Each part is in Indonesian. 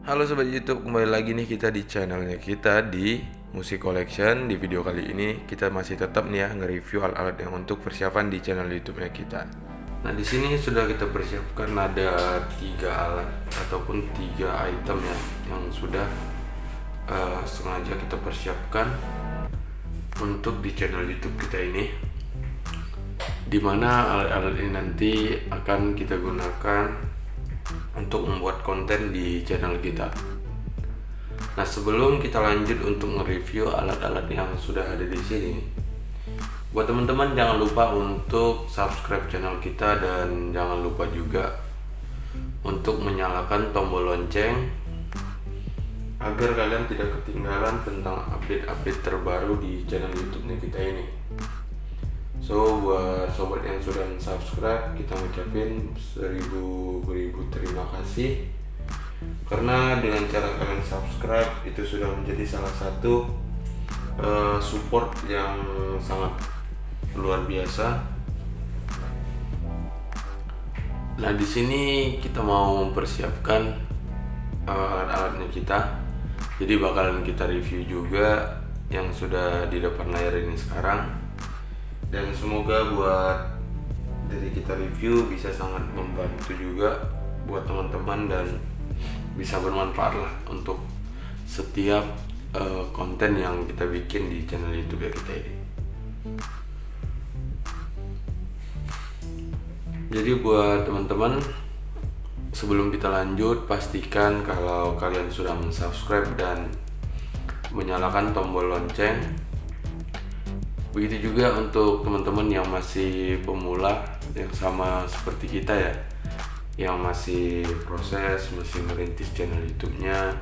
Halo Sobat YouTube, kembali lagi nih kita di channelnya kita di Music Collection. Di video kali ini kita masih tetap nih ya nge-review alat-alat yang untuk persiapan di channel YouTube-nya kita. Nah, di sini sudah kita persiapkan ada 3 alat ataupun 3 item ya yang sudah sengaja kita persiapkan untuk di channel YouTube kita ini. Dimana alat-alat ini nanti akan kita gunakan untuk membuat konten di channel kita. Nah, sebelum kita lanjut untuk nge-review alat-alat yang sudah ada di sini, buat teman-teman jangan lupa untuk subscribe channel kita dan jangan lupa juga untuk menyalakan tombol lonceng agar kalian tidak ketinggalan tentang update-update terbaru di channel YouTube-nya kita ini. So, buat sobat yang sudah subscribe, kita ngucapin beribu terima kasih. Karena dengan cara kalian subscribe itu sudah menjadi salah satu support yang sangat luar biasa. Nah, di sini kita mau mempersiapkan alat-alatnya kita. Jadi bakalan kita review juga yang sudah di depan layar ini sekarang. Dan semoga buat dari kita review bisa sangat membantu juga buat teman-teman dan bisa bermanfaat lah untuk setiap konten yang kita bikin di channel YouTube ya kita ini. Jadi buat teman-teman, sebelum kita lanjut, pastikan kalau kalian sudah subscribe dan menyalakan tombol lonceng. Begitu juga untuk teman-teman yang masih pemula, yang sama seperti kita ya, yang masih proses, masih merintis channel YouTube-nya.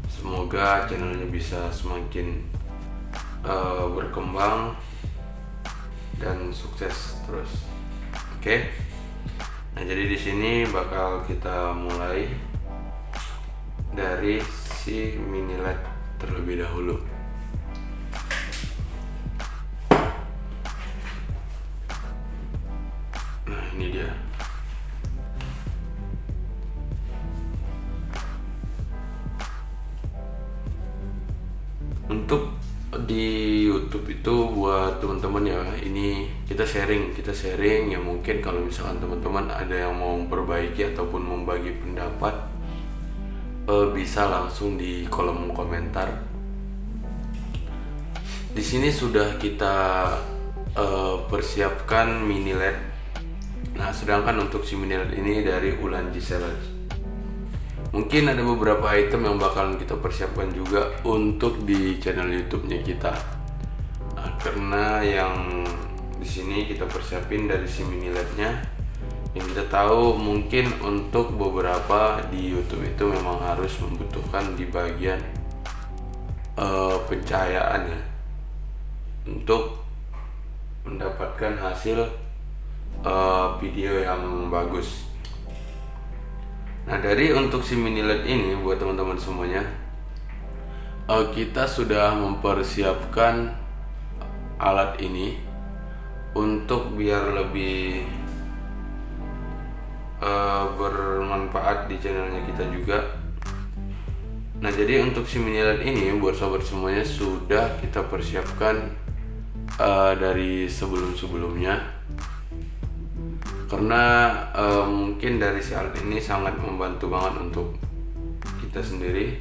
Semoga channelnya bisa semakin berkembang dan sukses terus. Oke. Nah, jadi di sini bakal kita mulai dari si mini LED terlebih dahulu. Ini dia. Untuk di YouTube itu buat teman-teman ya, ini kita sharing ya. Mungkin kalau misalkan teman-teman ada yang mau memperbaiki ataupun membagi pendapat, bisa langsung di kolom komentar. Di sini sudah kita persiapkan mini LED. Nah, sedangkan untuk si mini LED ini dari Ulanzi Series. Mungkin ada beberapa item yang bakalan kita persiapkan juga untuk di channel YouTube-nya kita. Nah, karena yang di sini kita persiapin dari si mini LED-nya, yang kita tahu mungkin untuk beberapa di YouTube itu memang harus membutuhkan di bagian pencahayaan ya, untuk mendapatkan hasil video yang bagus. Nah, dari untuk si mini LED ini buat teman-teman semuanya, kita sudah mempersiapkan alat ini untuk biar lebih bermanfaat di channelnya kita juga. Nah, jadi untuk si mini LED ini buat sobat semuanya sudah kita persiapkan dari sebelum-sebelumnya. Karena mungkin dari si alat ini sangat membantu banget untuk kita sendiri.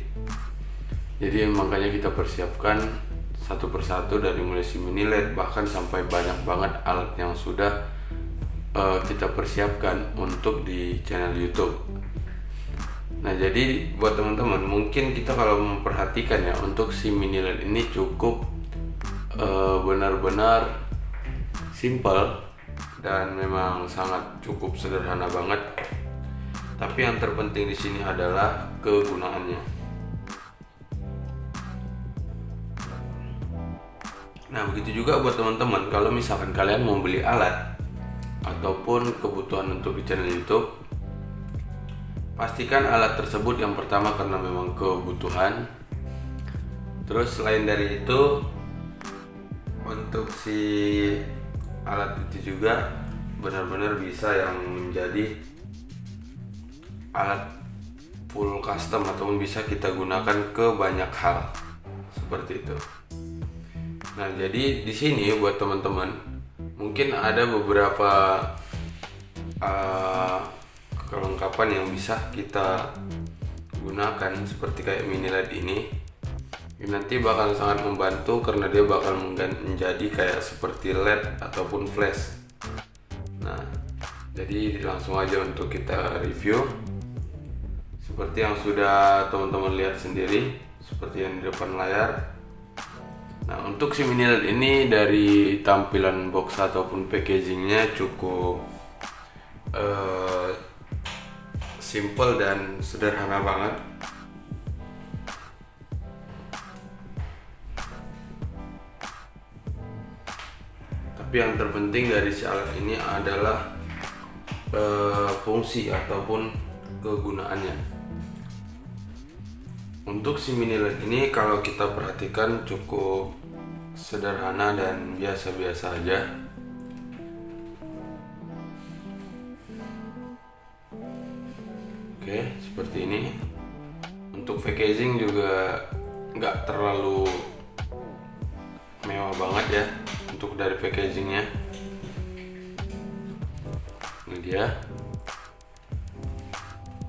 Jadi makanya kita persiapkan satu persatu dari mulai si mini LED bahkan sampai banyak banget alat yang sudah kita persiapkan untuk di channel YouTube. Nah, jadi buat teman-teman, mungkin kita kalau memperhatikan ya, untuk si mini LED ini cukup benar-benar simple dan memang sangat cukup sederhana banget. Tapi yang terpenting di sini adalah kegunaannya. Nah, begitu juga buat teman-teman, kalau misalkan kalian mau beli alat ataupun kebutuhan untuk di channel YouTube, pastikan alat tersebut yang pertama karena memang kebutuhan. Terus selain dari itu, untuk si alat itu juga benar-benar bisa yang menjadi alat full custom ataupun bisa kita gunakan ke banyak hal seperti itu. Nah, jadi di sini buat teman-teman mungkin ada beberapa kelengkapan yang bisa kita gunakan seperti kayak mini LED ini. Nanti bakal sangat membantu karena dia bakal menjadi kayak seperti LED ataupun flash. Nah, jadi langsung aja untuk kita review. Seperti yang sudah teman-teman lihat sendiri, seperti yang di depan layar. Nah, untuk si mini LED ini dari tampilan box ataupun packagingnya cukup simple dan sederhana banget. Tapi yang terpenting dari si alat ini adalah fungsi ataupun kegunaannya. Untuk si mini LED ini kalau kita perhatikan cukup sederhana dan biasa-biasa aja. Oke, seperti ini. Untuk packaging juga nggak terlalu mewah banget ya untuk dari packagingnya. Ini dia.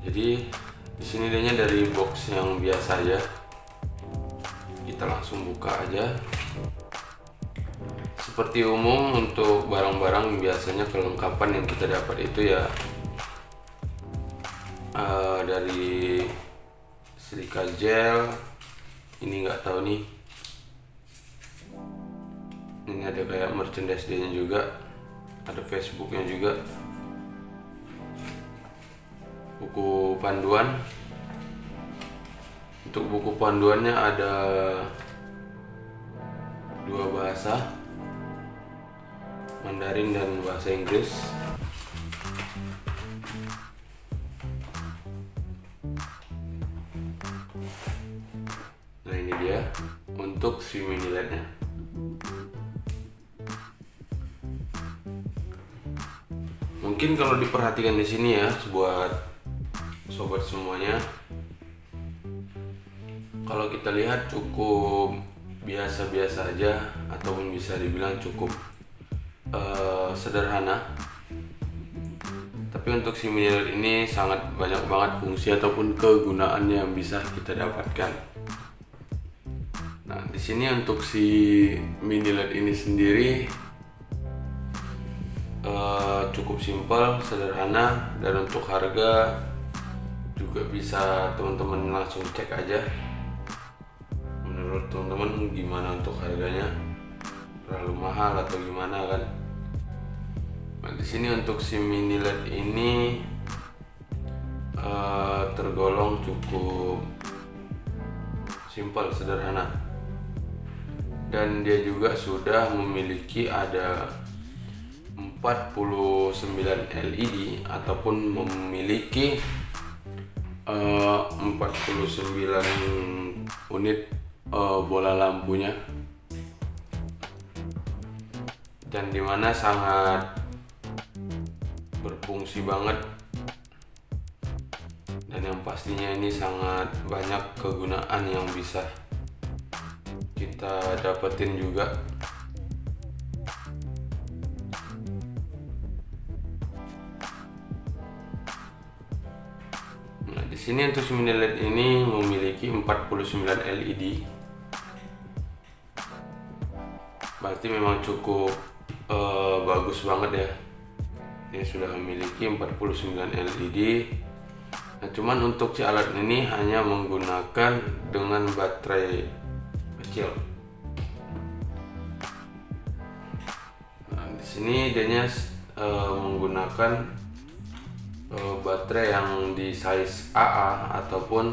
Jadi di sini dia dari box yang biasa aja. Kita langsung buka aja. Seperti umum untuk barang-barang biasanya kelengkapan yang kita dapat itu ya dari silika gel. Ini nggak tahu nih. Ini ada kayak merchandise dia juga. Ada Facebooknya juga. Buku panduan. Untuk buku panduannya ada 2 bahasa, Mandarin dan bahasa Inggris. Nah, ini dia untuk si mini LED-nya. Mungkin kalau diperhatikan di sini ya, buat sobat semuanya, kalau kita lihat cukup biasa-biasa aja ataupun bisa dibilang cukup sederhana. Tapi untuk si mini LED ini sangat banyak banget fungsi ataupun kegunaan yang bisa kita dapatkan. Nah, di sini untuk si mini LED ini sendiri cukup simpel, sederhana, dan untuk harga juga bisa teman-teman langsung cek aja. Menurut teman-teman gimana untuk harganya? Terlalu mahal atau gimana kan? Nah, di sini untuk si mini LED ini tergolong cukup simpel, sederhana, dan dia juga sudah memiliki ada 49 LED ataupun memiliki 49 unit bola lampunya, dan dimana sangat berfungsi banget, dan yang pastinya ini sangat banyak kegunaan yang bisa kita dapetin juga. Nah, di sini untuk mini LED ini memiliki 49 LED. Berarti memang cukup bagus banget ya. Dia sudah memiliki 49 LED. Nah, cuman untuk si alat ini hanya menggunakan dengan baterai kecil. Nah, di sini dia menggunakan baterai yang di size AA ataupun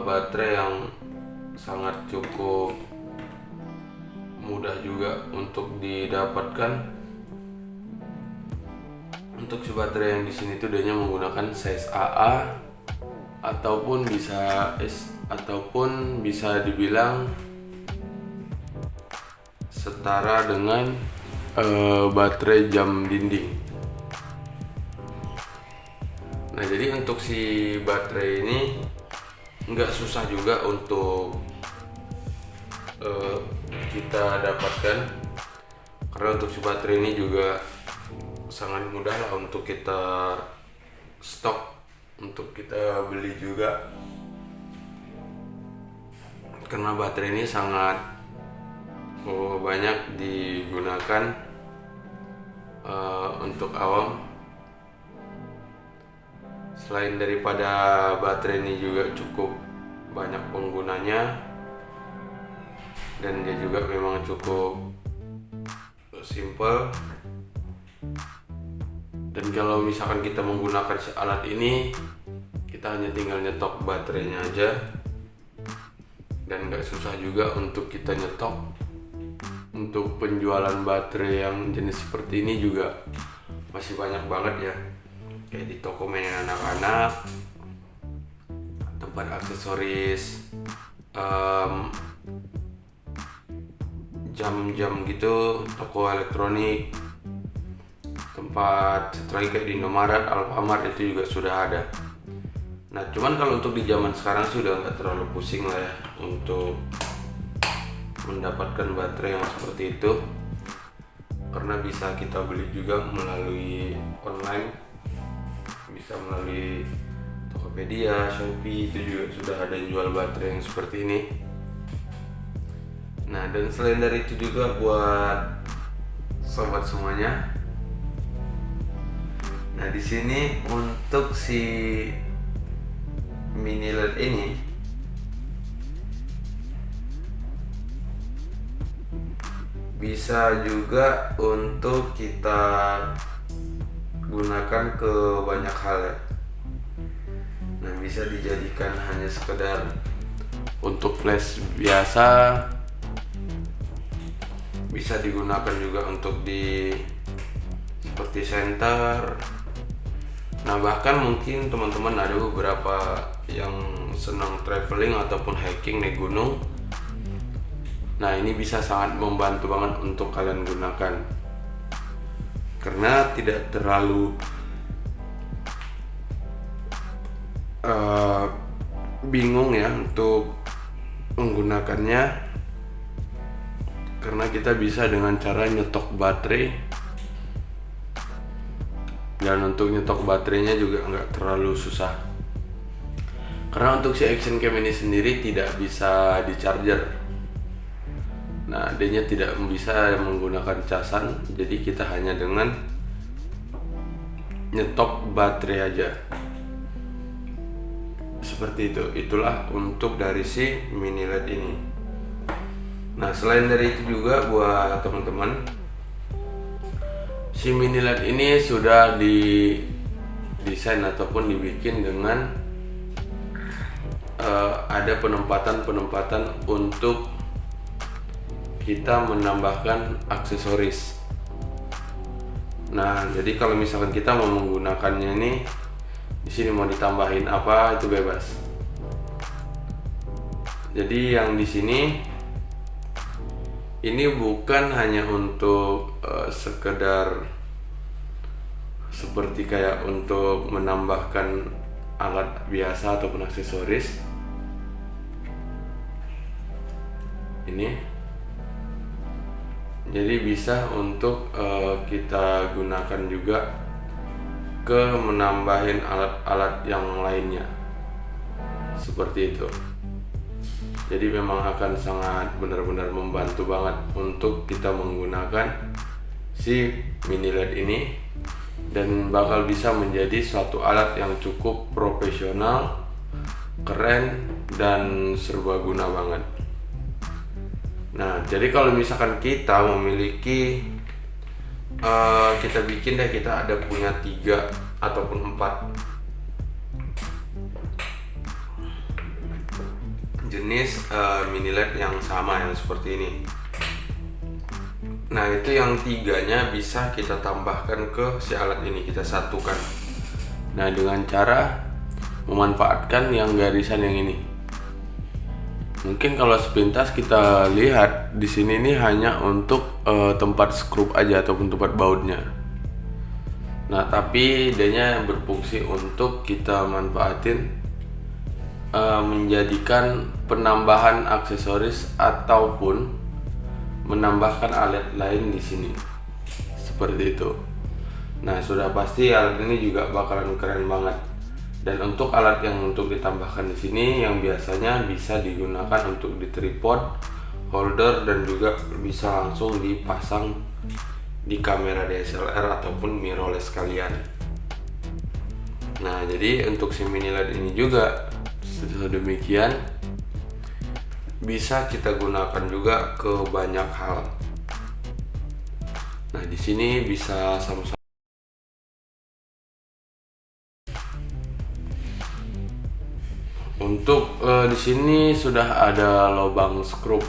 baterai yang sangat cukup mudah juga untuk didapatkan. Untuk si baterai yang di sini tuh dia menggunakan size AA ataupun bisa ataupun bisa dibilang setara dengan baterai jam dinding. Nah, jadi untuk si baterai ini nggak susah juga untuk kita dapatkan, karena untuk si baterai ini juga sangat mudah lah untuk kita stok, untuk kita beli juga, karena baterai ini sangat banyak digunakan untuk awam. Selain daripada baterai ini juga cukup banyak penggunanya, dan dia juga memang cukup simple. Dan kalau misalkan kita menggunakan alat ini, kita hanya tinggal nyetok baterainya aja, dan gak susah juga untuk kita nyetok. Untuk penjualan baterai yang jenis seperti ini juga masih banyak banget ya, kayak di toko mainan anak-anak, tempat aksesoris, jam-jam gitu, toko elektronik, tempat setrika kayak di Indomaret, Alfamart itu juga sudah ada. Nah, cuman kalau untuk di zaman sekarang sudah nggak terlalu pusing lah ya untuk mendapatkan baterai yang seperti itu, karena bisa kita beli juga melalui online, bisa melalui Tokopedia, Shopee, itu juga sudah ada yang jual baterai yang seperti ini. Nah, dan selain dari itu juga buat sobat semuanya, nah di sini untuk si mini LED ini bisa juga untuk kita gunakan ke banyak hal ya. Nah, bisa dijadikan hanya sekedar untuk flash biasa, bisa digunakan juga untuk di seperti center. Nah, bahkan mungkin teman-teman ada beberapa yang senang traveling ataupun hiking naik gunung. Nah, ini bisa sangat membantu banget untuk kalian gunakan, karena tidak terlalu bingung ya untuk menggunakannya, karena kita bisa dengan cara nyetok baterai, dan untuk nyetok baterainya juga nggak terlalu susah, karena untuk si action cam ini sendiri tidak bisa di charger. Nah, adanya tidak bisa menggunakan casan, jadi kita hanya dengan nyetok baterai aja seperti itu. Itulah untuk dari si mini LED ini. Nah, selain dari itu juga buat teman-teman, si mini LED ini sudah didesain ataupun dibikin dengan ada penempatan untuk kita menambahkan aksesoris. Nah, jadi kalau misalkan kita mau menggunakannya ini, di sini mau ditambahin apa itu bebas. Jadi yang di sini ini bukan hanya untuk sekedar seperti kayak untuk menambahkan alat biasa ataupun aksesoris. Ini jadi bisa untuk kita gunakan juga ke menambahin alat-alat yang lainnya seperti itu. Jadi memang akan sangat benar-benar membantu banget untuk kita menggunakan si mini LED ini, dan bakal bisa menjadi suatu alat yang cukup profesional, keren, dan serbaguna banget. Nah, jadi kalau misalkan kita memiliki kita bikin deh, kita ada punya 3 ataupun 4 jenis mini LED yang sama yang seperti ini. Nah, itu yang 3-nya bisa kita tambahkan ke si alat ini, kita satukan. Nah, dengan cara memanfaatkan yang garisan yang ini. Mungkin kalau sepintas kita lihat di sini ini hanya untuk tempat skrup aja ataupun tempat bautnya. Nah, tapi idenya berfungsi untuk kita manfaatin menjadikan penambahan aksesoris ataupun menambahkan alat lain di sini. Seperti itu. Nah, sudah pasti alat ini juga bakalan keren banget. Dan untuk alat yang untuk ditambahkan di sini yang biasanya bisa digunakan untuk di tripod, holder, dan juga bisa langsung dipasang di kamera DSLR ataupun mirrorless kalian. Nah, jadi untuk si mini LED ini juga sedemikian bisa kita gunakan juga ke banyak hal. Nah, di sini bisa sama-sama untuk di sini sudah ada lubang skrup,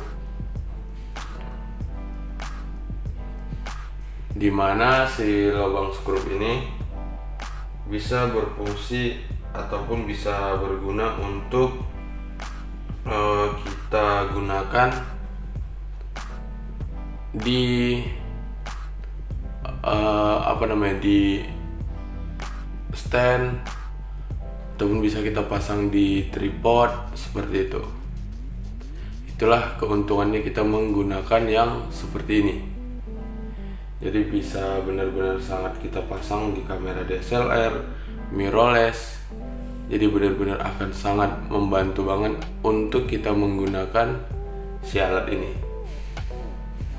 dimana si lubang skrup ini bisa berfungsi ataupun bisa berguna untuk kita gunakan di di stand ataupun bisa kita pasang di tripod seperti itu. Itulah keuntungannya kita menggunakan yang seperti ini. Jadi bisa benar-benar sangat kita pasang di kamera DSLR, mirrorless. Jadi benar-benar akan sangat membantu banget untuk kita menggunakan si alat ini.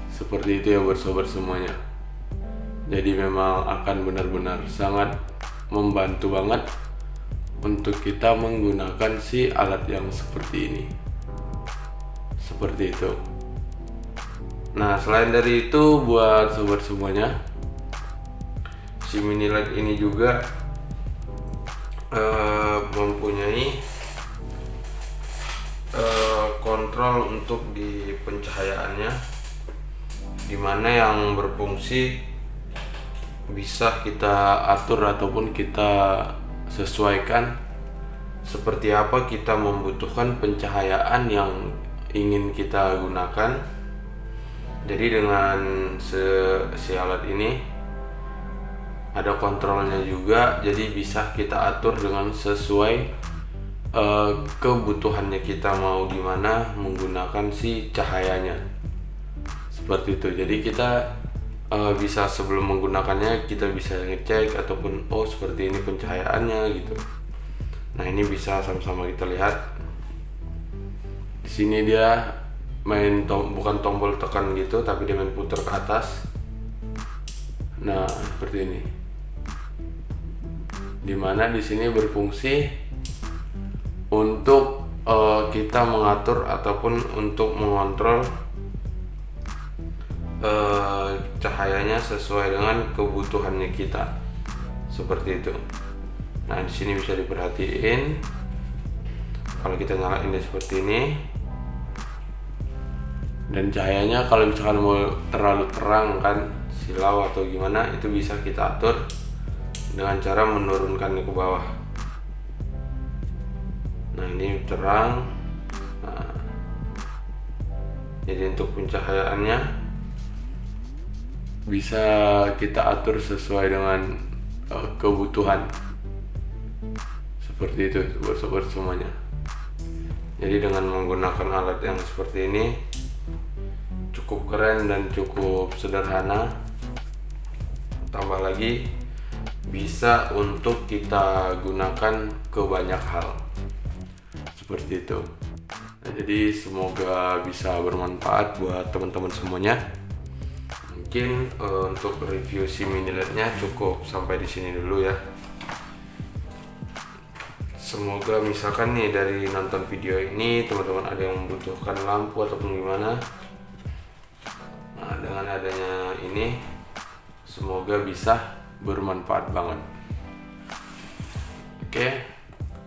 Seperti itu ya sobat semuanya. Jadi memang akan benar-benar sangat membantu banget untuk kita menggunakan si alat yang seperti ini. Seperti itu. Nah, selain dari itu buat sobat semuanya, si mini LED ini juga mempunyai kontrol untuk di pencahayaannya, dimana yang berfungsi bisa kita atur ataupun kita sesuaikan seperti apa kita membutuhkan pencahayaan yang ingin kita gunakan. Jadi dengan si alat ini ada kontrolnya juga, jadi bisa kita atur dengan sesuai kebutuhannya kita mau gimana menggunakan si cahayanya. Seperti itu. Jadi kita bisa sebelum menggunakannya kita bisa ngecek ataupun seperti ini pencahayaannya gitu. Nah, ini bisa sama-sama kita lihat. Di sini dia bukan tombol tekan gitu, tapi dia main putar ke atas. Nah, seperti ini. Dimana di sini berfungsi untuk kita mengatur ataupun untuk mengontrol cahayanya sesuai dengan kebutuhannya kita. Seperti itu. Nah, di sini bisa diperhatiin kalau kita nyalain dia seperti ini. Dan cahayanya kalau misalkan mau terlalu terang kan silau atau gimana, itu bisa kita atur dengan cara menurunkannya ke bawah. Nah, ini terang. Nah, jadi untuk pencahayaannya bisa kita atur sesuai dengan kebutuhan. Seperti itu buat sobat semuanya. Jadi dengan menggunakan alat yang seperti ini cukup keren dan cukup sederhana. Tambah lagi bisa untuk kita gunakan ke banyak hal. Seperti itu. Nah, jadi semoga bisa bermanfaat buat teman-teman semuanya. Mungkin untuk review si mini LED-nya cukup sampai di sini dulu ya. Semoga misalkan nih dari nonton video ini teman-teman ada yang membutuhkan lampu ataupun gimana. Nah, dengan adanya ini semoga bisa bermanfaat banget. Oke,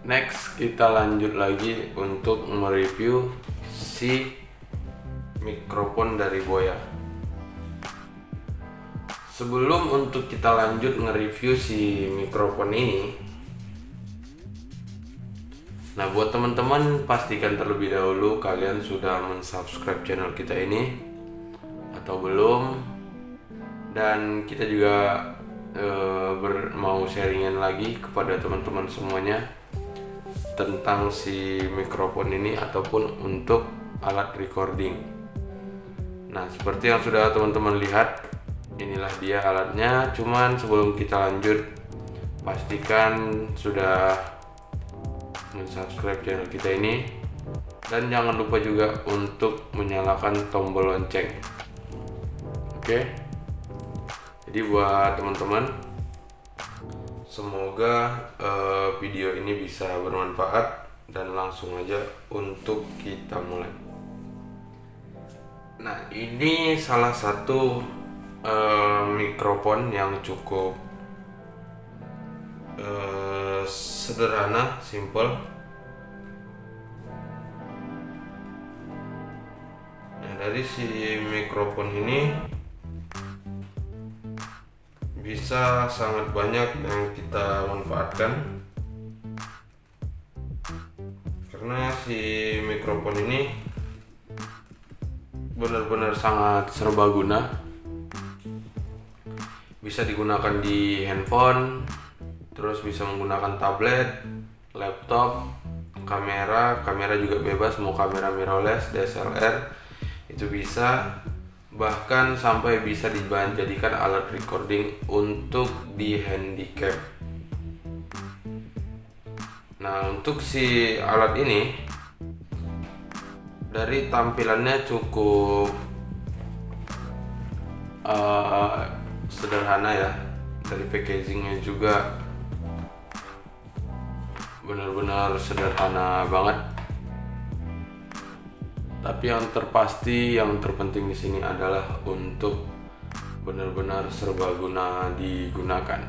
next kita lanjut lagi untuk mereview si mikrofon dari Boya. Sebelum untuk kita lanjut nge-review si mikrofon ini, nah buat teman-teman pastikan terlebih dahulu kalian sudah mensubscribe channel kita ini atau belum. Dan kita juga mau sharingan lagi kepada teman-teman semuanya tentang si mikrofon ini ataupun untuk alat recording. Nah, seperti yang sudah teman-teman lihat, inilah dia alatnya. Cuman sebelum kita lanjut, pastikan sudah subscribe channel kita ini, dan jangan lupa juga untuk menyalakan tombol lonceng. Oke. Jadi buat teman-teman, semoga video ini bisa bermanfaat, dan langsung aja untuk kita mulai. Nah, ini salah satu mikrofon yang cukup sederhana, simple. Nah, dari si mikrofon ini bisa sangat banyak yang kita manfaatkan, karena si mikrofon ini benar-benar sangat serbaguna. Bisa digunakan di handphone, terus bisa menggunakan tablet, laptop, kamera juga bebas, mau kamera mirrorless, DSLR itu bisa. Bahkan sampai bisa dijadikan alat recording untuk di handicap. Nah, untuk si alat ini dari tampilannya cukup sederhana ya. Dari packagingnya juga benar-benar sederhana banget. Tapi yang terpasti, yang terpenting di sini adalah untuk benar-benar serbaguna digunakan.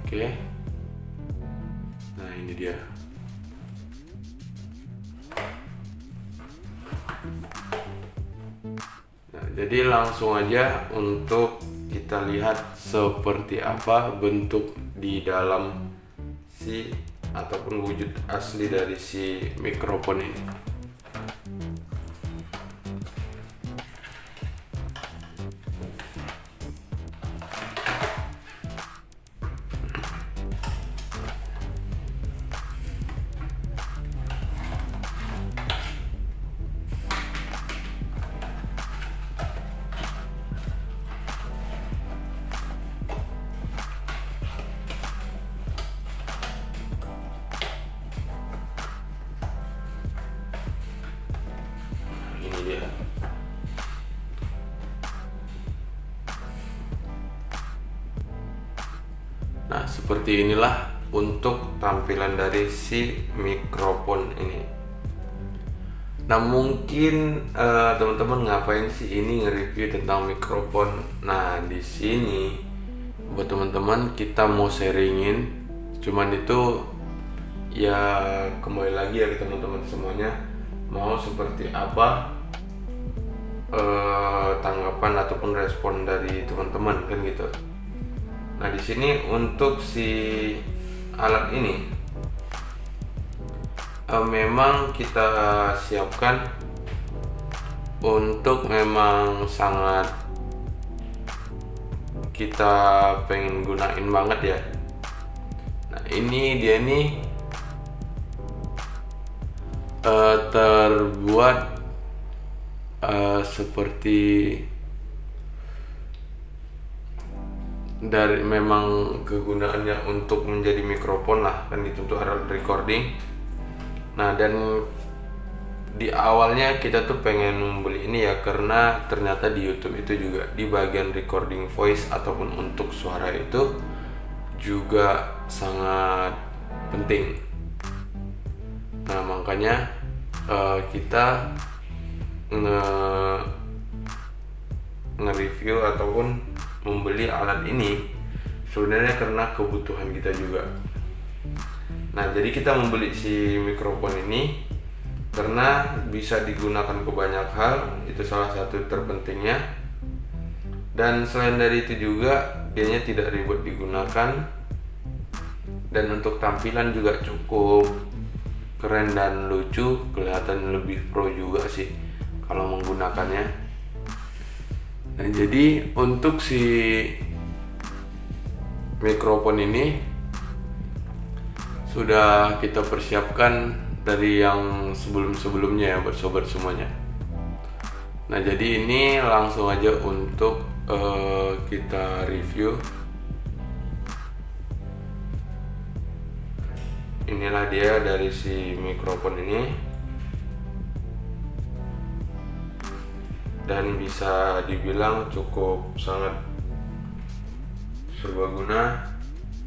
Oke. Nah, ini dia. Nah, jadi langsung aja untuk kita lihat seperti apa bentuk di dalam si ataupun wujud asli dari si mikrofon ini. Ini dia. Nah, seperti inilah untuk tampilan dari si mikrofon ini. Nah, mungkin teman-teman ngapain sih ini nge-review tentang mikrofon? Nah, di sini buat teman-teman kita mau sharingin, cuman itu ya kembali lagi ya ke teman-teman semuanya, mau seperti apa tanggapan ataupun respon dari teman-teman kan gitu. Nah, di sini untuk si alat ini memang kita siapkan untuk memang sangat kita pengen gunain banget ya. Nah, ini dia nih terbuat seperti dari memang kegunaannya untuk menjadi mikrofon lah kan gitu, untuk alat recording. Nah, dan di awalnya kita tuh pengen membeli ini ya karena ternyata di YouTube itu juga di bagian recording voice ataupun untuk suara itu juga sangat penting. Nah, makanya kita nge-review ataupun membeli alat ini sebenarnya karena kebutuhan kita juga. Nah, jadi kita membeli si mikrofon ini karena bisa digunakan ke banyak hal, itu salah satu terpentingnya. Dan selain dari itu juga dianya tidak ribet digunakan, dan untuk tampilan juga cukup keren dan lucu, kelihatan lebih pro juga sih kalau menggunakannya. Nah, jadi untuk si mikrofon ini sudah kita persiapkan dari yang sebelum-sebelumnya ya buat sobat semuanya. Nah, jadi ini langsung aja untuk kita review. Inilah dia dari si mikrofon ini, dan bisa dibilang cukup sangat serbaguna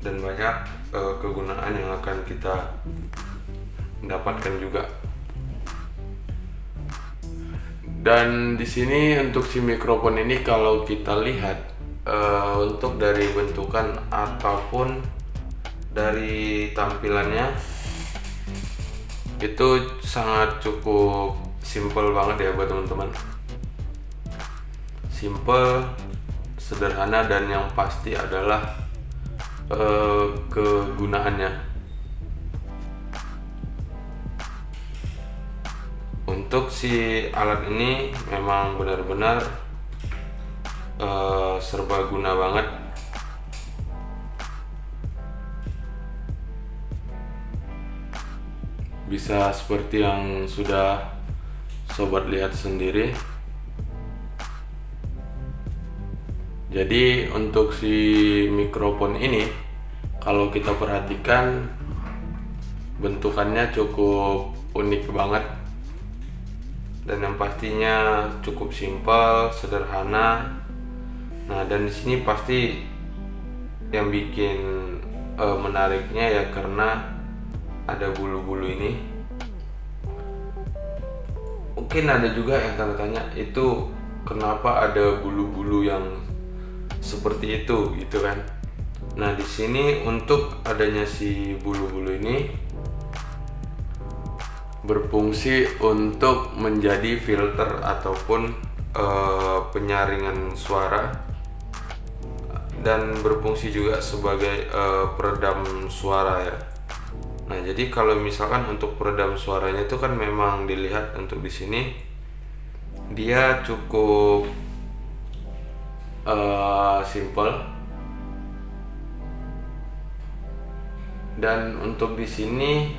dan banyak kegunaan yang akan kita dapatkan juga. Dan di sini untuk si mikrofon ini kalau kita lihat untuk dari bentukan ataupun dari tampilannya itu sangat cukup simple banget ya buat teman-teman. Simple, sederhana, dan yang pasti adalah kegunaannya. Untuk si alat ini memang benar-benar serbaguna banget. Bisa seperti yang sudah sobat lihat sendiri. Jadi untuk si mikrofon ini kalau kita perhatikan bentukannya cukup unik banget, dan yang pastinya cukup simpel, sederhana. Nah, dan di sini pasti yang bikin menariknya ya karena ada bulu-bulu ini. Mungkin ada juga yang tanya-tanya itu kenapa ada bulu-bulu yang seperti itu gitu kan. Nah, di sini untuk adanya si bulu-bulu ini berfungsi untuk menjadi filter ataupun penyaringan suara, dan berfungsi juga sebagai peredam suara ya. Nah, jadi kalau misalkan untuk peredam suaranya itu kan memang dilihat untuk di sini dia cukup simple, dan untuk di sini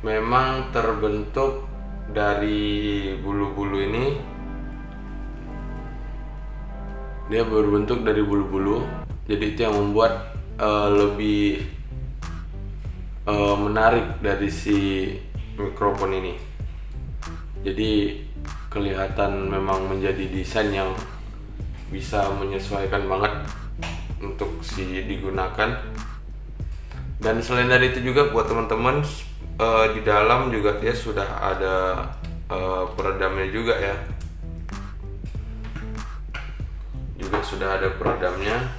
memang terbentuk dari bulu-bulu ini. Dia berbentuk dari bulu-bulu, jadi itu yang membuat lebih menarik dari si mikrofon ini. Jadi kelihatan memang menjadi desain yang bisa menyesuaikan banget untuk si digunakan. Dan selain dari itu juga buat teman-teman di dalam juga dia sudah ada peredamnya juga ya. Juga sudah ada peredamnya.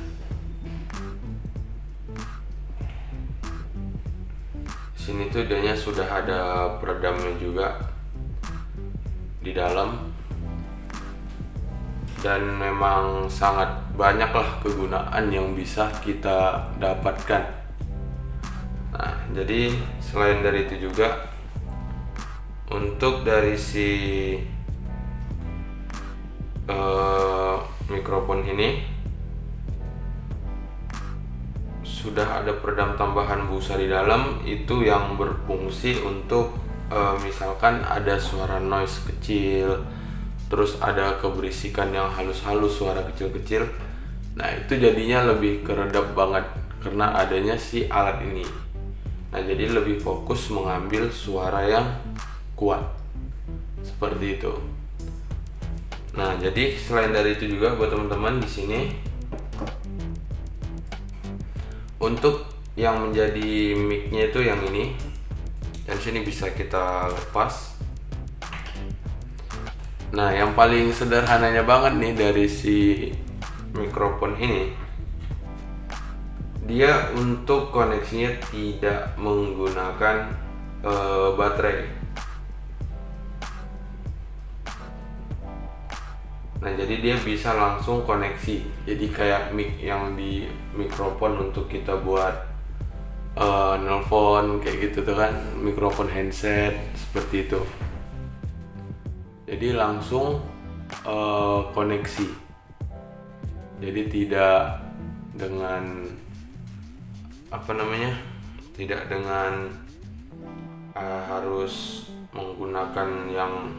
Sini tuh dianya sudah ada peredamnya juga di dalam, dan memang sangat banyaklah kegunaan yang bisa kita dapatkan. Nah, jadi selain dari itu juga untuk dari si mikrofon ini sudah ada peredam tambahan busa di dalam, itu yang berfungsi untuk misalkan ada suara noise kecil, terus ada keberisikan yang halus-halus, suara kecil-kecil. Nah, itu jadinya lebih keredap banget karena adanya si alat ini. Nah, jadi lebih fokus mengambil suara yang kuat seperti itu. Nah, jadi selain dari itu juga buat teman-teman di sini untuk yang menjadi mic-nya itu yang ini, dan sini bisa kita lepas. Nah, yang paling sederhananya banget nih dari si mikrofon ini, dia untuk koneksinya tidak menggunakan baterai. Nah, jadi dia bisa langsung koneksi. Jadi kayak mic yang di mikrofon untuk kita buat nelpon kayak gitu tuh kan, mikrofon handset seperti itu. Jadi langsung koneksi. Jadi tidak dengan tidak dengan harus menggunakan yang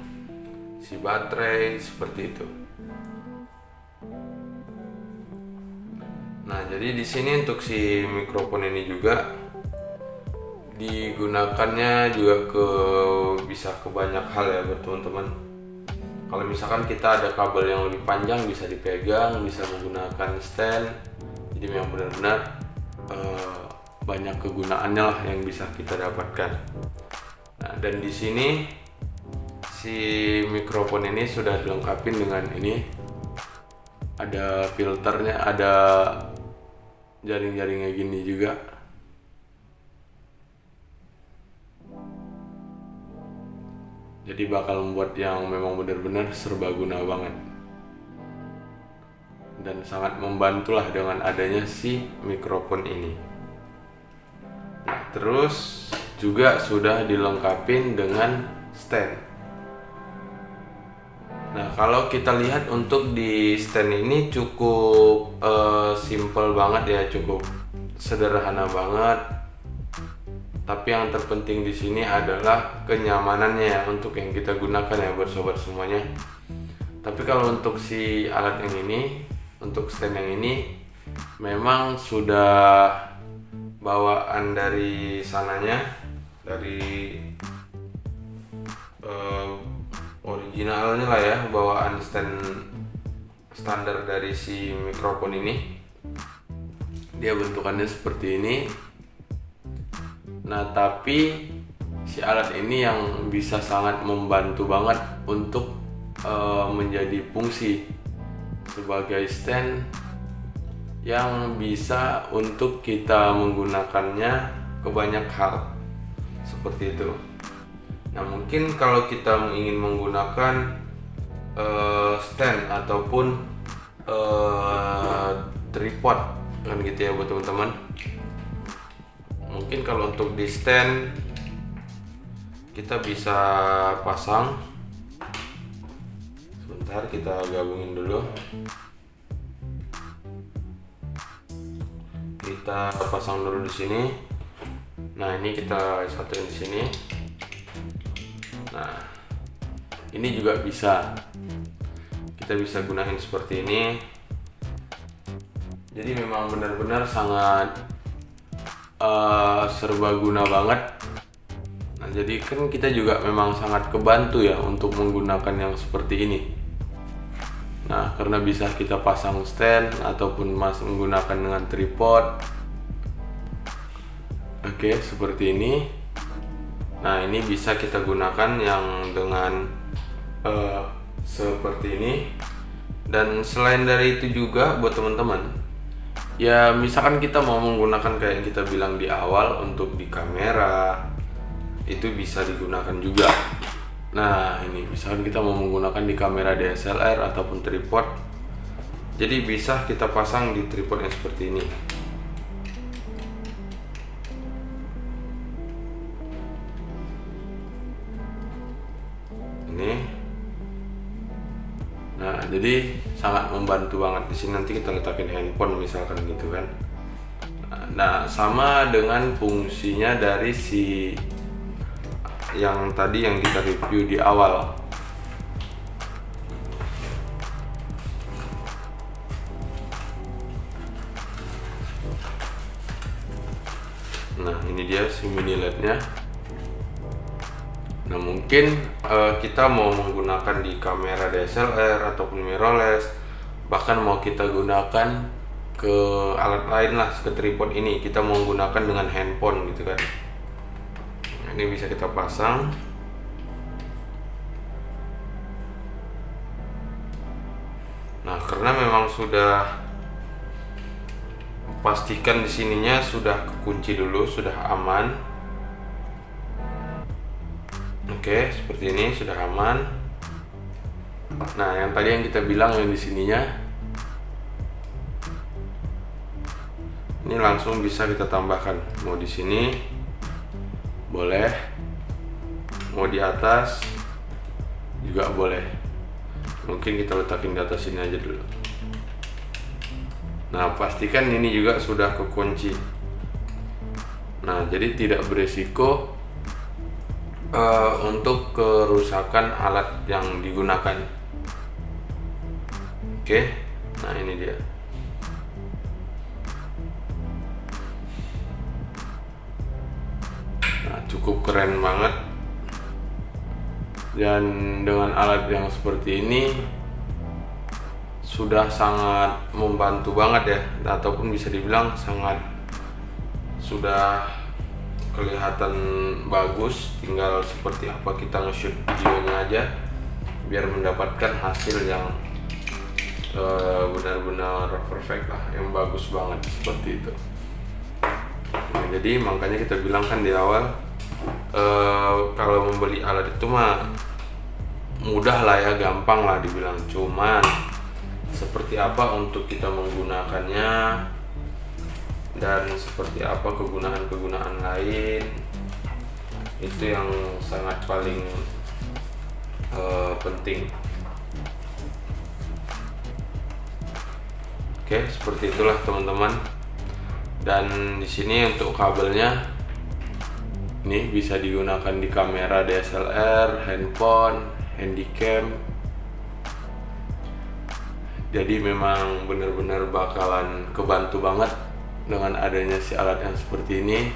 si baterai seperti itu. Nah, jadi di sini untuk si mikrofon ini juga digunakannya juga bisa ke banyak hal ya buat teman-teman. Kalau misalkan kita ada kabel yang lebih panjang bisa dipegang, bisa menggunakan stand. Jadi memang benar-benar banyak kegunaannya lah yang bisa kita dapatkan. Nah, dan di sini si mikrofon ini sudah dilengkapi dengan ini, ada filternya, ada jaring-jaringnya gini juga. Jadi bakal membuat yang memang benar-benar serbaguna banget, dan sangat membantulah dengan adanya si mikrofon ini. Nah, terus juga sudah dilengkapi dengan stand. Nah, kalau kita lihat untuk di stand ini cukup simple banget ya, cukup sederhana banget. Tapi yang terpenting di sini adalah kenyamanannya ya untuk yang kita gunakan ya buat sobat semuanya. Tapi kalau untuk si alat yang ini, untuk stand yang ini memang sudah bawaan dari sananya, dari originalnya lah ya, bawaan standar dari si mikrofon ini. Dia bentukannya seperti ini. Nah, tapi si alat ini yang bisa sangat membantu banget untuk menjadi fungsi sebagai stand yang bisa untuk kita menggunakannya ke banyak hal seperti itu. Nah, mungkin kalau kita ingin menggunakan stand ataupun tripod kan gitu ya buat teman-teman. Mungkin kalau untuk di stand kita bisa pasang, sebentar kita gabungin dulu. Kita pasang dulu di sini. Nah, ini kita satuin di sini. Nah, ini juga bisa kita bisa gunain seperti ini. Jadi memang benar-benar sangat serbaguna banget. Nah, jadi kan kita juga memang sangat kebantu ya untuk menggunakan yang seperti ini. Nah, karena bisa kita pasang stand ataupun menggunakan dengan tripod. Oke, seperti ini. Nah, ini bisa kita gunakan yang dengan seperti ini. Dan selain dari itu juga buat teman-teman, ya misalkan kita mau menggunakan kayak yang kita bilang di awal untuk di kamera, itu bisa digunakan juga. Nah, ini misalkan kita mau menggunakan di kamera DSLR ataupun tripod, jadi bisa kita pasang di tripod yang seperti ini. Ini. Nah, jadi sangat membantu banget. Di sini nanti kita letakin handphone misalkan gitu kan. Nah, sama dengan fungsinya dari si yang tadi yang kita review di awal. Nah, ini dia si mini LED-nya. Nah, mungkin kita mau menggunakan di kamera DSLR ataupun mirrorless, bahkan mau kita gunakan ke alat lain lah, ke tripod ini, kita mau menggunakan dengan handphone gitu kan. Nah, ini bisa kita pasang. Nah, karena memang sudah pastikan di sininya sudah kekunci dulu, sudah aman. Oke, seperti ini sudah aman. Nah, yang tadi yang kita bilang yang di sininya, ini langsung bisa kita tambahkan. Mau di sini boleh, mau di atas juga boleh. Mungkin kita letakin di atas sini aja dulu. Nah, pastikan ini juga sudah kekunci. Nah, jadi tidak beresiko untuk kerusakan alat yang digunakan. Oke, nah ini dia. Nah, cukup keren banget. Dan dengan alat yang seperti ini sudah sangat membantu banget ya, ataupun bisa dibilang sangat sudah kelihatan bagus. Tinggal seperti apa kita nge-shoot videonya aja biar mendapatkan hasil yang benar-benar perfect lah, yang bagus banget seperti itu. Nah, jadi makanya kita bilang kan di awal, kalau membeli alat itu mah mudah lah ya, gampang lah dibilang. Cuman seperti apa untuk kita menggunakannya dan seperti apa kegunaan-kegunaan lain, itu yang sangat paling penting. Oke, seperti itulah teman-teman. Dan di sini untuk kabelnya ini bisa digunakan di kamera DSLR, handphone, handycam. Jadi memang benar-benar bakalan kebantu banget dengan adanya si alat yang seperti ini,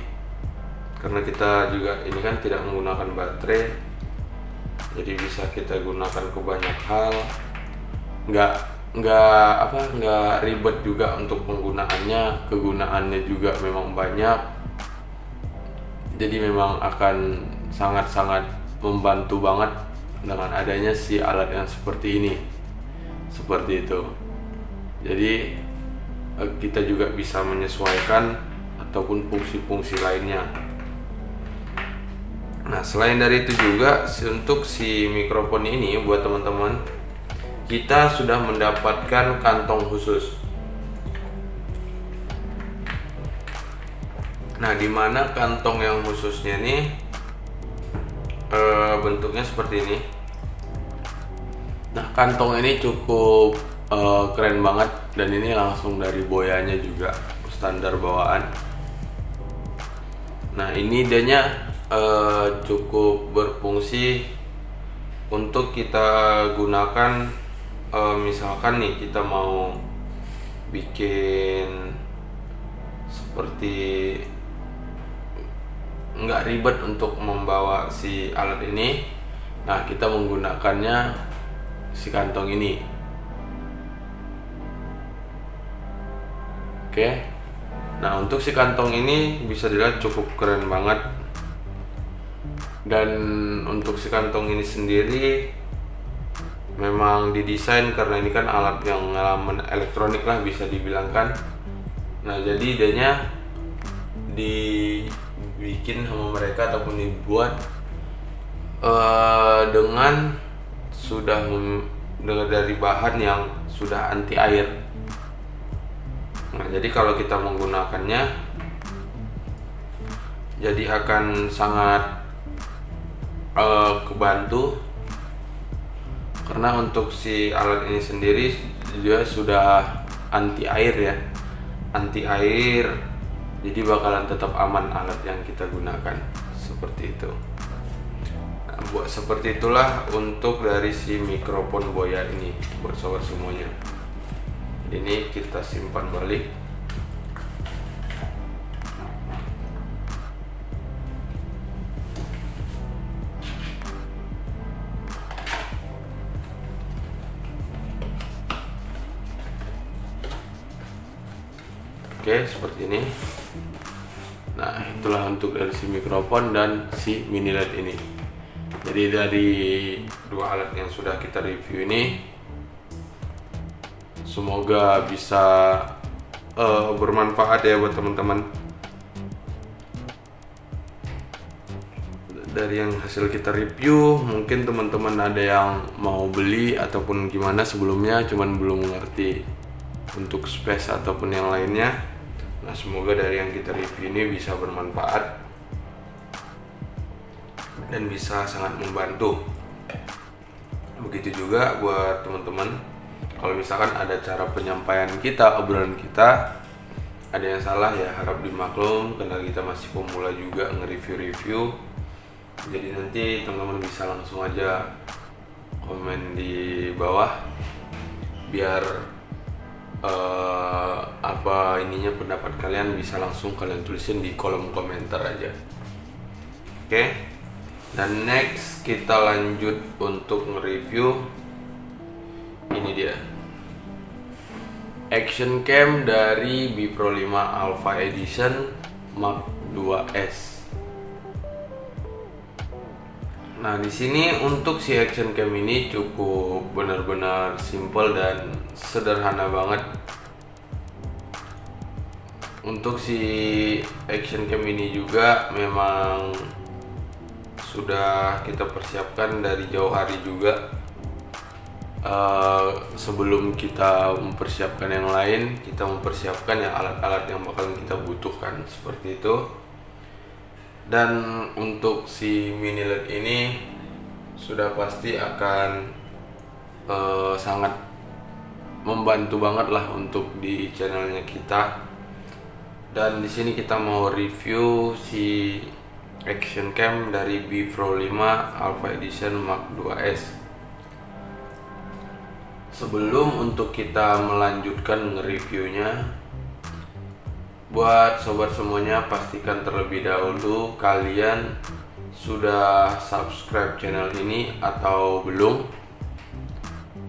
karena kita juga ini kan tidak menggunakan baterai, jadi bisa kita gunakan ke banyak hal. Nggak ribet juga untuk penggunaannya, kegunaannya juga memang banyak. Jadi memang akan sangat-sangat membantu banget dengan adanya si alat yang seperti ini. Seperti itu. Jadi kita juga bisa menyesuaikan ataupun fungsi-fungsi lainnya. Nah, selain dari itu juga untuk si mikrofon ini, buat teman-teman, kita sudah mendapatkan kantong khusus. Nah, dimana kantong yang khususnya ini bentuknya seperti ini. Nah, kantong ini cukup keren banget, dan ini langsung dari boyanya juga, standar bawaan. Nah, ini dianya cukup berfungsi untuk kita gunakan. Misalkan nih kita mau bikin seperti nggak ribet untuk membawa si alat ini, nah kita menggunakannya si kantong ini. Oke, nah untuk si kantong ini bisa dilihat cukup keren banget. Dan untuk si kantong ini sendiri memang didesain karena ini kan alat yang elemen elektronik lah bisa dibilang kan. Nah, jadi idenya dibikin sama mereka ataupun dibuat dengan dari bahan yang sudah anti air. Nah, jadi kalau kita menggunakannya jadi akan sangat kebantu. Karena untuk si alat ini sendiri dia sudah anti air ya, anti air, jadi bakalan tetap aman alat yang kita gunakan seperti itu. Nah, buat seperti itulah untuk dari si mikrofon Boya ini buat sobat semuanya. Ini kita simpan balik. Oke, seperti ini. Nah, itulah untuk dari si mikrofon dan si mini LED ini. Jadi dari dua alat yang sudah kita review ini, semoga bisa bermanfaat ya buat teman-teman. Dari yang hasil kita review, mungkin teman-teman ada yang mau beli ataupun gimana sebelumnya, cuman belum mengerti untuk space ataupun yang lainnya. Nah, semoga dari yang kita review ini bisa bermanfaat dan bisa sangat membantu. Begitu juga buat teman-teman Kalau misalkan ada cara penyampaian kita, obrolan kita ada yang salah ya harap dimaklum, karena kita masih pemula juga nge-review. Jadi nanti teman-teman bisa langsung aja komen di bawah biar apa ininya pendapat kalian bisa langsung kalian tulisin di kolom komentar aja. Oke. Dan next kita lanjut untuk nge-review ini dia. Action cam dari B Pro 5 Alpha Edition Mark 2S. Nah, di sini untuk si action cam ini cukup benar-benar simple dan sederhana banget. Untuk si action cam ini juga memang sudah kita persiapkan dari jauh hari juga. Sebelum kita mempersiapkan yang lain, kita mempersiapkan ya alat-alat yang bakal kita butuhkan seperti itu. Dan untuk si mini LED ini sudah pasti akan sangat membantu banget lah untuk di channelnya kita. Dan di sini kita mau review si action cam dari B Pro 5 Alpha Edition Mark 2S. Sebelum untuk kita melanjutkan nge-reviewnya, buat sobat semuanya pastikan terlebih dahulu kalian sudah subscribe channel ini atau belum.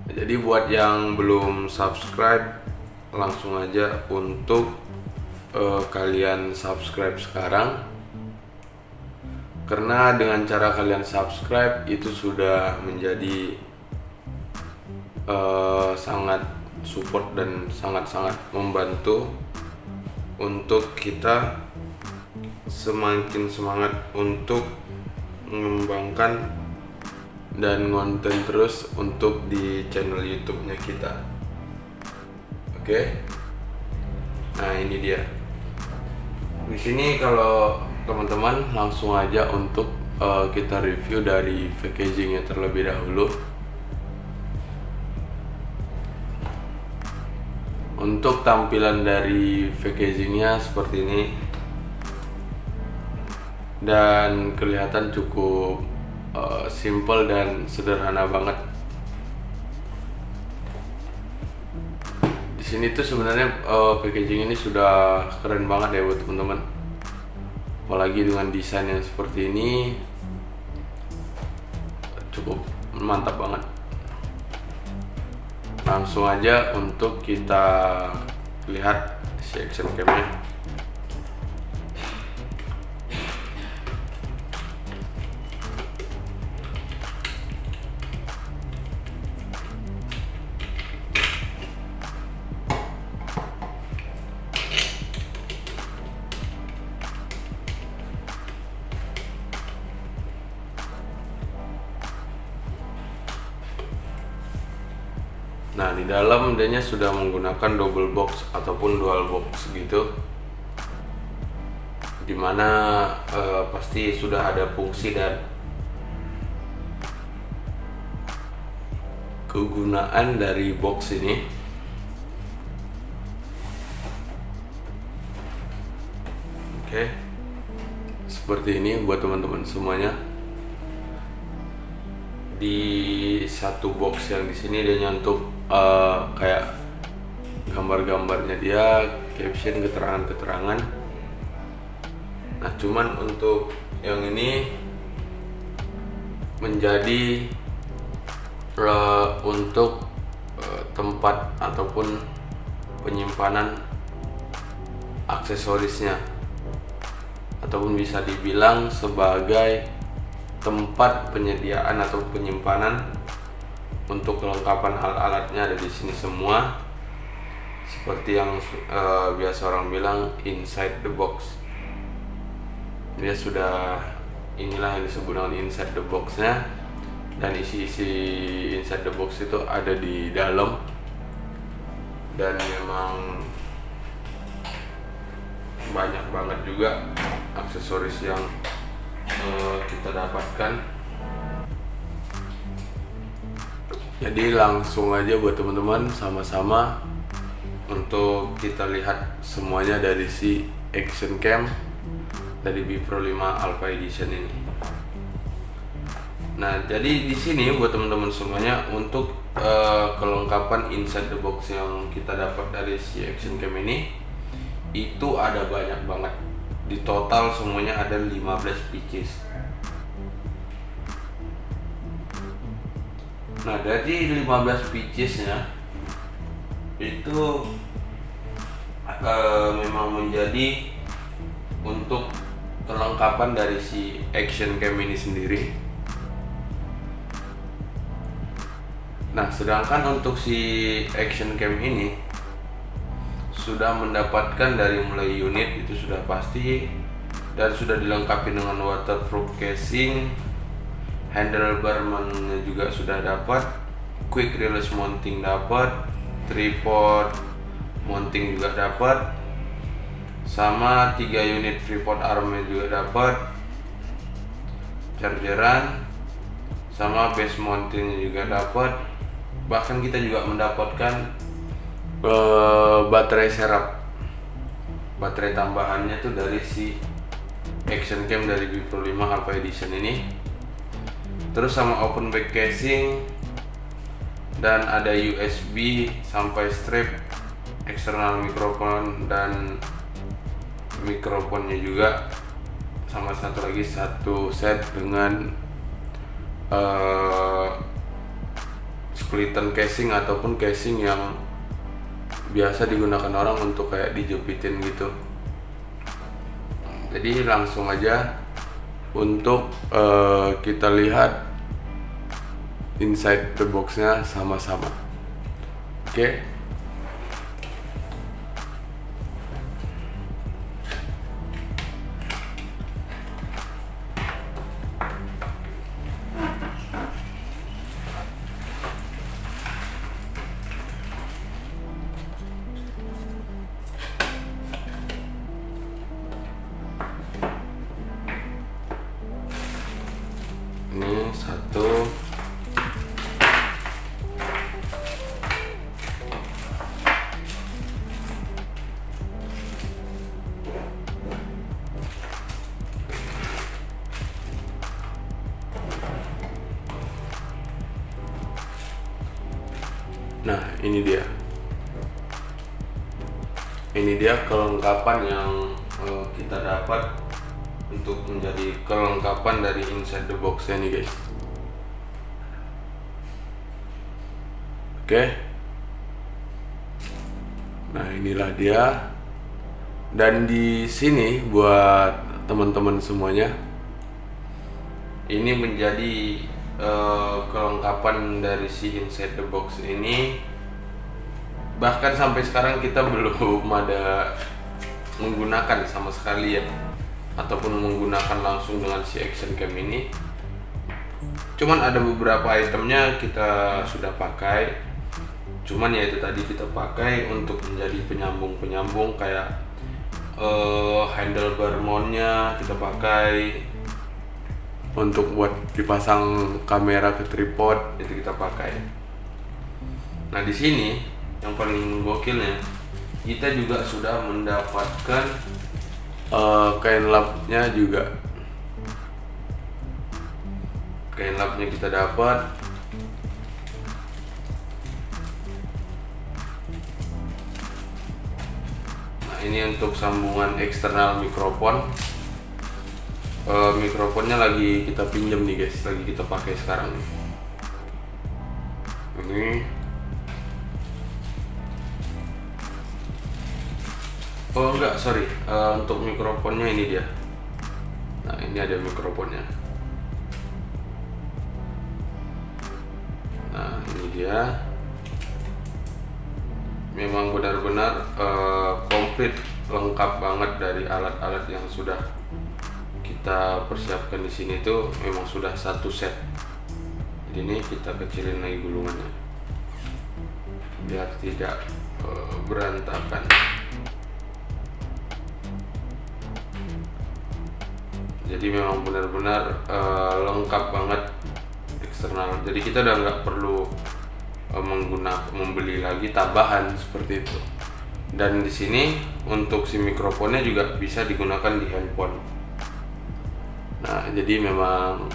Jadi buat yang belum subscribe, langsung aja untuk kalian subscribe sekarang, karena dengan cara kalian subscribe itu sudah menjadi sangat support dan sangat-sangat membantu untuk kita semakin semangat untuk mengembangkan dan konten terus untuk di channel YouTube-nya kita. Oke. Nah, ini dia. Di sini kalau teman-teman langsung aja untuk kita review dari packagingnya terlebih dahulu. Untuk tampilan dari packagingnya seperti ini, dan kelihatan cukup simple dan sederhana banget. Di sini tuh sebenarnya packaging ini sudah keren banget ya buat teman-teman. Apalagi dengan desain yang seperti ini, cukup mantap banget. Langsung aja untuk kita lihat si action cam-nya. Nah, di dalam dia sudah menggunakan double box ataupun dual box gitu, dimana pasti sudah ada fungsi dan kegunaan dari box ini. Oke, seperti ini buat teman-teman semuanya. Di satu box yang di sini dia nyantuk kayak gambar-gambarnya dia, caption, keterangan-keterangan. Nah, cuman untuk yang ini menjadi untuk tempat ataupun penyimpanan aksesorisnya, ataupun bisa dibilang sebagai tempat penyediaan atau penyimpanan untuk kelengkapan alat-alatnya ada di sini semua. Seperti yang biasa orang bilang inside the box. Dia sudah, inilah yang disebut dengan inside the box-nya, dan isi-isi inside the box itu ada di dalam. Dan memang banyak banget juga aksesoris yang kita dapatkan. Jadi langsung aja buat teman-teman sama-sama untuk kita lihat semuanya dari si action cam dari B Pro 5 Alpha Edition ini. Nah, jadi di sini buat teman-teman semuanya untuk kelengkapan inside the box yang kita dapat dari si action cam ini itu ada banyak banget. Di total semuanya ada 15 pieces. Nah, dari 15 piecesnya itu memang menjadi untuk kelengkapan dari si action cam ini sendiri. Nah, sedangkan untuk si action cam ini sudah mendapatkan dari mulai unit itu sudah pasti, dan sudah dilengkapi dengan waterproof casing, handlebar-nya juga sudah dapat, quick release mounting dapat, tripod mounting juga dapat, sama 3 unit tripod armnya juga dapat, chargeran sama base mountingnya juga dapat. Bahkan kita juga mendapatkan baterai serap, baterai tambahannya tuh dari si action cam dari B Pro 5 Alpha Edition ini. Terus sama open back casing, dan ada USB sampai strap, eksternal mikrofon dan mikrofonnya juga, sama satu lagi satu set dengan skeleton casing ataupun casing yang biasa digunakan orang untuk kayak dijepitin gitu. Jadi langsung aja untuk kita lihat inside the box-nya sama-sama. Oke. Ini satu, nah ini dia kelengkapan yang kita dapat untuk menjadi kelengkapan dari inside the box nya nih guys. Oke. Nah, inilah dia. Dan di sini buat teman-teman semuanya, ini menjadi kelengkapan dari si inside the box ini. Bahkan sampai sekarang kita belum ada menggunakan sama sekali ya, ataupun menggunakan langsung dengan si action cam ini. Cuman ada beberapa itemnya kita sudah pakai, cuman ya itu tadi kita pakai untuk menjadi penyambung kayak handlebar mountnya kita pakai untuk buat dipasang kamera ke tripod, itu kita pakai. Nah, di sini yang paling gokilnya, kita juga sudah mendapatkan kain lapnya juga. Kain lapnya kita dapat. Nah, ini untuk sambungan eksternal mikrofon. Mikrofonnya lagi kita pinjam nih guys, lagi kita pakai sekarang nih. Ini oh enggak, sorry, untuk mikrofonnya ini dia. Nah, ini ada mikrofonnya. Nah, ini dia. Memang benar-benar komplit, lengkap banget dari alat-alat yang sudah kita persiapkan di sini tuh memang sudah satu set. Jadi ini kita kecilin lagi gulungannya biar tidak berantakan. Jadi memang benar-benar lengkap banget eksternal. Jadi kita udah nggak perlu membeli lagi tambahan seperti itu. Dan di sini untuk si mikrofonnya juga bisa digunakan di handphone. Nah, jadi memang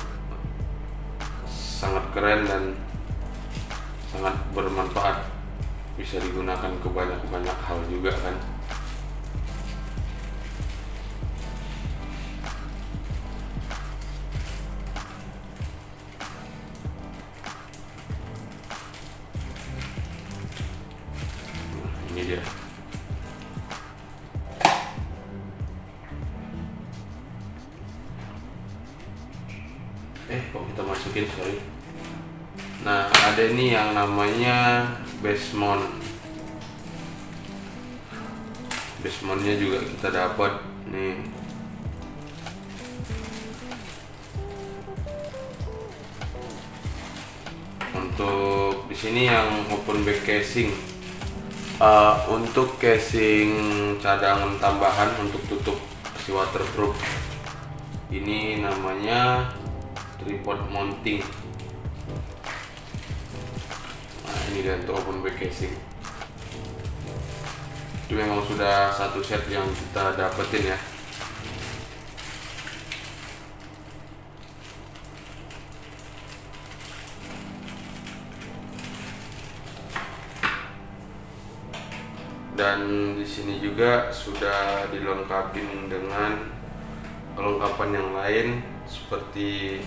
sangat keren dan sangat bermanfaat, bisa digunakan ke banyak hal juga kan. Ini dia. Kok kita masukin, sorry. Nah, ada ini yang namanya bass mount. Bass mountnya juga kita dapat nih. Untuk di sini yang open back casing. Untuk casing cadangan tambahan untuk tutup si waterproof. Ini namanya tripod mounting. Nah, ini dia untuk open back casing. Itu memang sudah satu set yang kita dapetin ya. Dan di sini juga sudah dilengkapi dengan perlengkapan yang lain seperti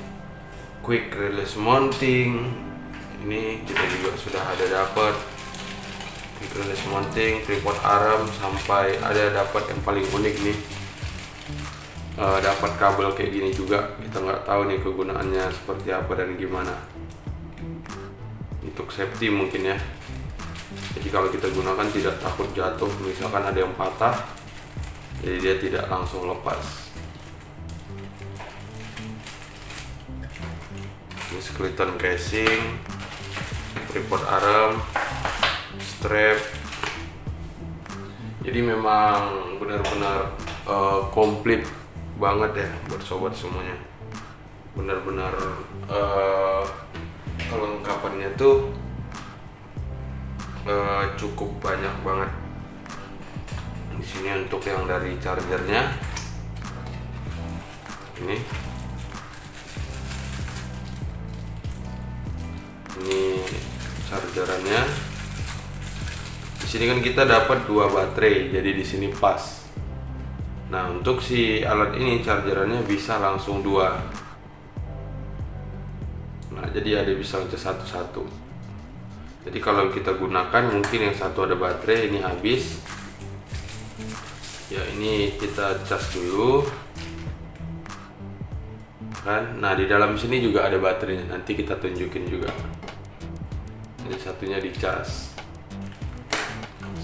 quick release mounting. Ini kita juga sudah ada dapat quick release mounting, tripod arm, sampai ada dapat yang paling unik nih, dapat kabel kayak gini juga. Kita nggak tahu nih kegunaannya seperti apa dan gimana. Untuk safety mungkin ya. Jadi kalau kita gunakan tidak takut jatuh, misalkan ada yang patah, jadi dia tidak langsung lepas. Ini skeleton casing, tripod arm, strap. Jadi memang benar-benar komplit banget ya buat sobat semuanya. Benar-benar kelengkapannya tuh cukup banyak banget. Di sini untuk yang dari chargernya, ini chargerannya. Di sini kan kita dapat 2 baterai, jadi di sini pas. Nah, untuk si alat ini chargerannya bisa langsung 2. Nah, jadi ada bisa ngecas satu-satu. Jadi kalau kita gunakan mungkin yang satu ada baterai, ini habis. Ya, ini kita cas dulu. Kan? Nah, di dalam sini juga ada baterainya. Nanti kita tunjukin juga. Jadi satunya dicas.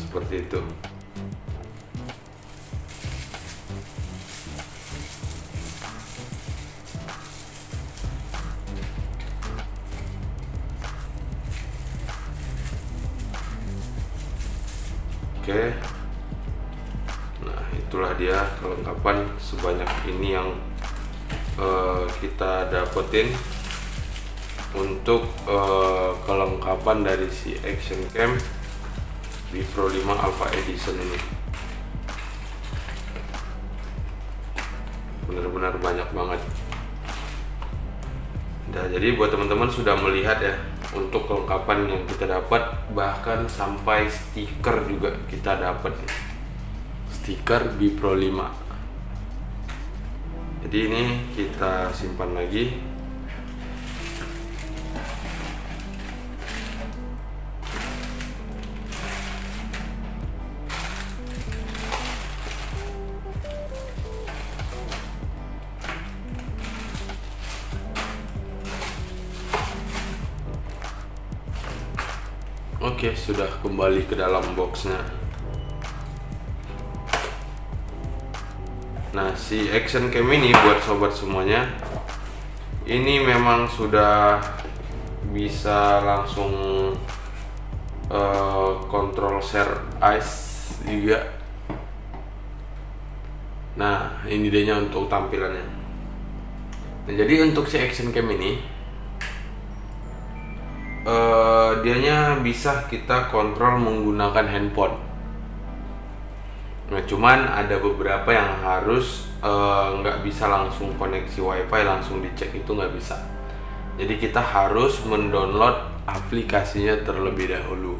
Seperti itu. Oke. Nah, itulah dia kelengkapan sebanyak ini yang kita dapetin untuk kelengkapan dari si Action Cam di Pro 5 Alpha Edition ini. Benar-benar banyak banget. Nah, jadi buat teman-teman sudah melihat ya untuk kelengkapan yang kita dapat, bahkan sampai stiker juga kita dapat, stiker di Pro 5. Jadi ini kita simpan lagi. Oke, sudah kembali ke dalam boxnya. Nah, si Action Cam ini buat sobat semuanya, ini memang sudah bisa langsung kontrol share ice juga. Nah, ini dia untuk tampilannya. Nah, jadi untuk si Action Cam ini dianya bisa kita kontrol menggunakan handphone. Nah, cuman ada beberapa yang harus nggak bisa langsung koneksi wifi langsung dicek, itu nggak bisa. Jadi kita harus mendownload aplikasinya terlebih dahulu.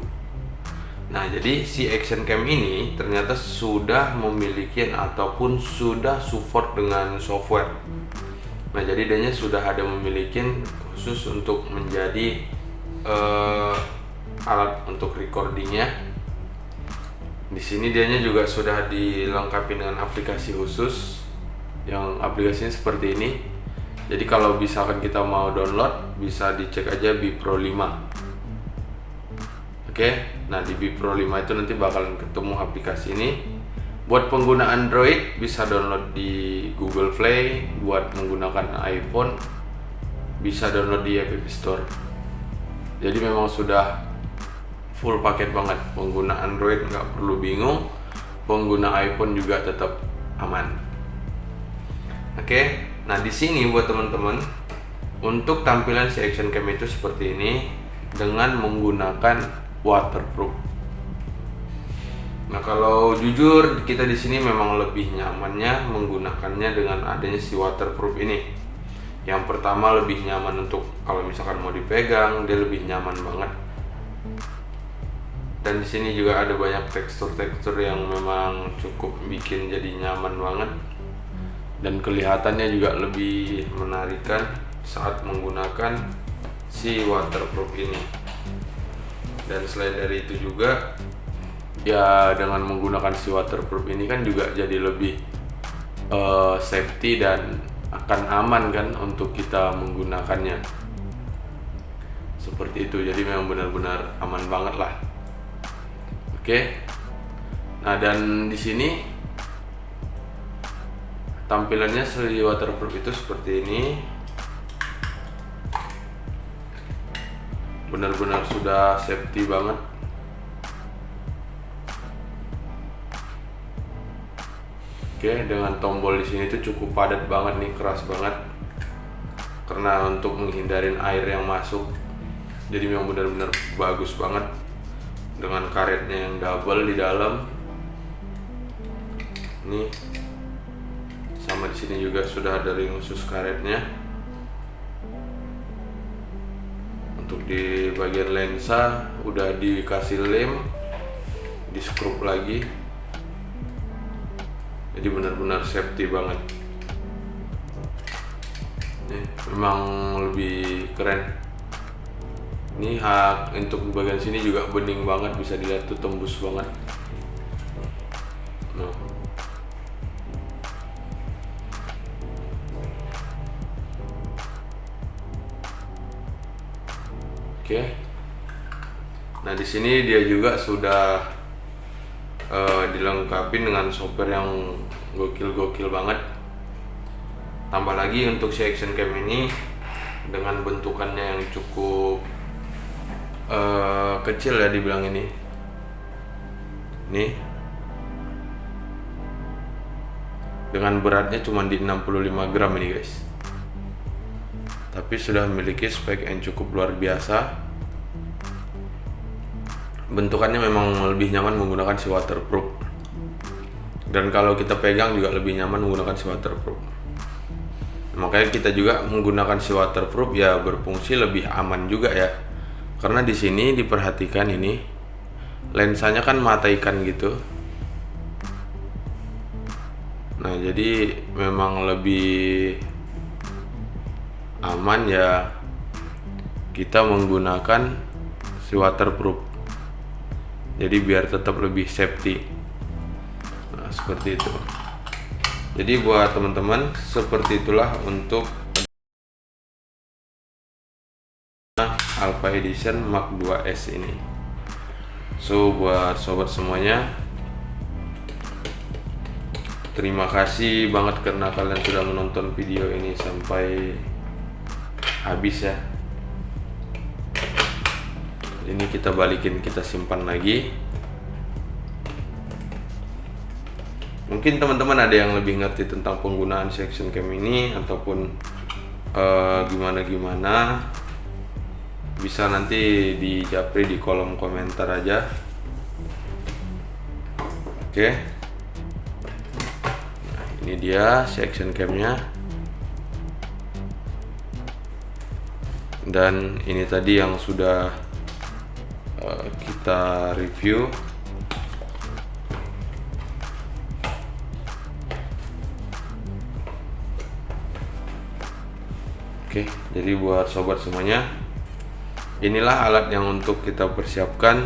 Nah, jadi si Action Cam ini ternyata sudah memiliki ataupun sudah support dengan software. Nah, jadi dianya sudah ada memiliki khusus untuk menjadi alat untuk recordingnya. Di sini dianya juga sudah dilengkapi dengan aplikasi khusus, yang aplikasinya seperti ini. Jadi kalau misalkan kita mau download, bisa dicek aja Bipro 5. Oke, nah di Bipro 5 itu nanti bakalan ketemu aplikasi ini. Buat pengguna Android bisa download di Google Play, buat menggunakan iPhone bisa download di App Store. Jadi memang sudah full paket banget. Pengguna Android nggak perlu bingung, pengguna iPhone juga tetap aman. Oke, nah di sini buat teman-teman, untuk tampilan si Action Cam itu seperti ini dengan menggunakan waterproof. Nah, kalau jujur kita di sini memang lebih nyamannya menggunakannya dengan adanya si waterproof ini. Yang pertama lebih nyaman untuk kalau misalkan mau dipegang, dia lebih nyaman banget. Dan di sini juga ada banyak tekstur-tekstur yang memang cukup bikin jadi nyaman banget, dan kelihatannya juga lebih menarikan saat menggunakan si waterproof ini. Dan selain dari itu juga ya, dengan menggunakan si waterproof ini kan juga jadi lebih safety dan akan aman kan untuk kita menggunakannya. Seperti itu, jadi memang benar-benar aman banget lah. Oke. Nah, dan di sini tampilannya si waterproof itu seperti ini. Benar-benar sudah safety banget. Oke, dengan tombol di sini tuh cukup padat banget nih, keras banget. Karena untuk menghindarin air yang masuk. Jadi memang benar-benar bagus banget. Dengan karetnya yang double di dalam. Nih. Sama di sini juga sudah ada ring khusus karetnya. Untuk di bagian lensa udah dikasih lem, di skrup lagi. Jadi benar-benar safety banget. Nih, memang lebih keren. Ini untuk bagian sini juga bening banget, bisa dilihat tuh tembus banget. Nah. Oke. Nah, di sini dia juga sudah dilengkapi dengan software yang gokil-gokil banget. Tambah lagi untuk si Action Cam ini dengan bentukannya yang cukup kecil ya dibilang ini. Nih. Dengan beratnya cuma di 65 gram ini guys. Tapi sudah memiliki spek yang cukup luar biasa. Bentukannya memang lebih nyaman menggunakan si waterproof. Dan kalau kita pegang juga lebih nyaman menggunakan si waterproof. Makanya kita juga menggunakan si waterproof ya, berfungsi lebih aman juga ya. Karena di sini diperhatikan ini lensanya kan mata ikan gitu. Nah, jadi memang lebih aman ya kita menggunakan si waterproof. Jadi biar tetap lebih safety. Nah, seperti itu. Jadi buat teman-teman, seperti itulah untuk Alpha Edition Mark 2S ini. So, buat sobat semuanya, terima kasih banget karena kalian sudah menonton video ini sampai habis ya. Ini kita balikin, kita simpan lagi. Mungkin teman-teman ada yang lebih ngerti tentang penggunaan Action Cam ini ataupun gimana-gimana, bisa nanti dijapri di kolom komentar aja. Oke. Nah, ini dia si action camnya. Dan ini tadi yang sudah kita review. Oke, jadi buat sobat semuanya, inilah alat yang untuk kita persiapkan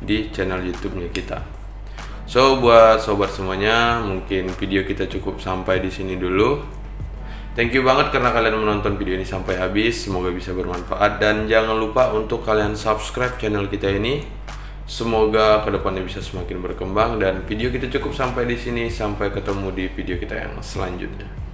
di channel YouTube-nya kita. So, buat sobat semuanya, mungkin video kita cukup sampai di sini dulu. Thank you banget karena kalian menonton video ini sampai habis. Semoga bisa bermanfaat dan jangan lupa untuk kalian subscribe channel kita ini. Semoga kedepannya bisa semakin berkembang dan video kita cukup sampai di sini. Sampai ketemu di video kita yang selanjutnya.